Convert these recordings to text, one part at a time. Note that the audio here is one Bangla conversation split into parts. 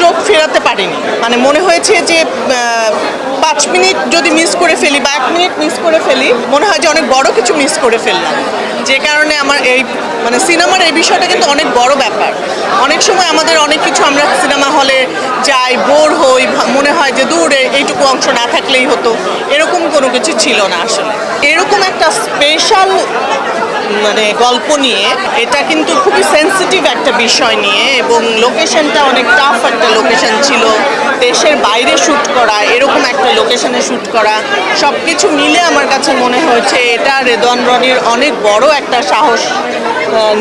চোখ ফেরাতে পারিনি। মানে মনে হয়েছে যে 5 মিনিট যদি মিস করে ফেলি বা 1 মিনিট মিস করে ফেলি, মনে হয় যে অনেক বড় কিছু মিস করে ফেললাম। যে কারণে আমার এই মানে সিনেমার এই বিষয়টা কিন্তু অনেক বড় ব্যাপার। অনেক সময় আমাদের অনেক কিছু আমরা সিনেমা হলে যাই, বোর হই, মনে হয় যে দূরে এইটুকু অংশ না থাকলেই হতো, এরকম কোনো কিছু ছিল না আসলে। এরকম একটা স্পেশাল মানে গল্প নিয়ে, এটা কিন্তু খুবই সেন্সিটিভ একটা বিষয় নিয়ে, এবং লোকেশনটা অনেক টাফ একটা লোকেশন ছিল, দেশের বাইরে শ্যুট করা, এরকম একটা লোকেশনে শ্যুট করা, সব কিছু মিলে আমার কাছে মনে হয়েছে এটা রেদওয়ান রনির অনেক বড় একটা সাহস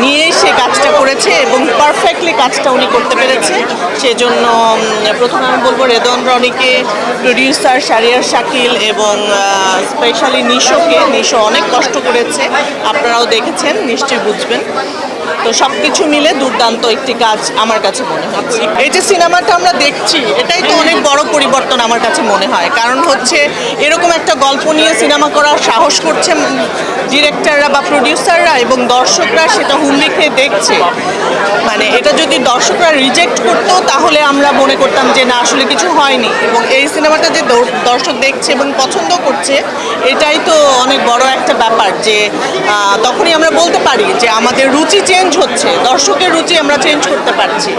নিয়েই সে কাজটা করেছে এবং পারফেক্টলি কাজটা উনি করতে পেরেছে। সেজন্য প্রথমে আমি বলবো রেদওয়ান রনিকে, প্রডিউসার শাহরিয়ার শাকিল এবং স্পেশালি নিশো অনেক কষ্ট করেছে, আপনারাও দেখেছেন, নিশ্চয়ই বুঝবেন। তো সব কিছু মিলে দুর্দান্ত একটি কাজ আমার কাছে মনে হচ্ছে। এই যে সিনেমাটা আমরা দেখছি, এটাই তো অনেক বড় পরিবর্তন আমার কাছে মনে হয়। কারণ হচ্ছে এরকম একটা গল্প নিয়ে সিনেমা করার সাহস করছে ডিরেক্টররা বা প্রডিউসাররা, এবং দর্শকরা সেটা হুমড়ি খেয়ে দেখছে। মানে এটা যদি দর্শকরা রিজেক্ট করতো তাহলে আমরা মনে করতাম যে না, আসলে কিছু হয়নি। এবং এই সিনেমাটা যে দর্শক দেখছে এবং পছন্দ করছে, এটাই তো অনেক বড় একটা ব্যাপার। যে তখনই আমরা বলতে পারি যে আমাদের রুচি চেঞ্জ হচ্ছে, দর্শকের রুচি আমরা চেঞ্জ করতে পারছি।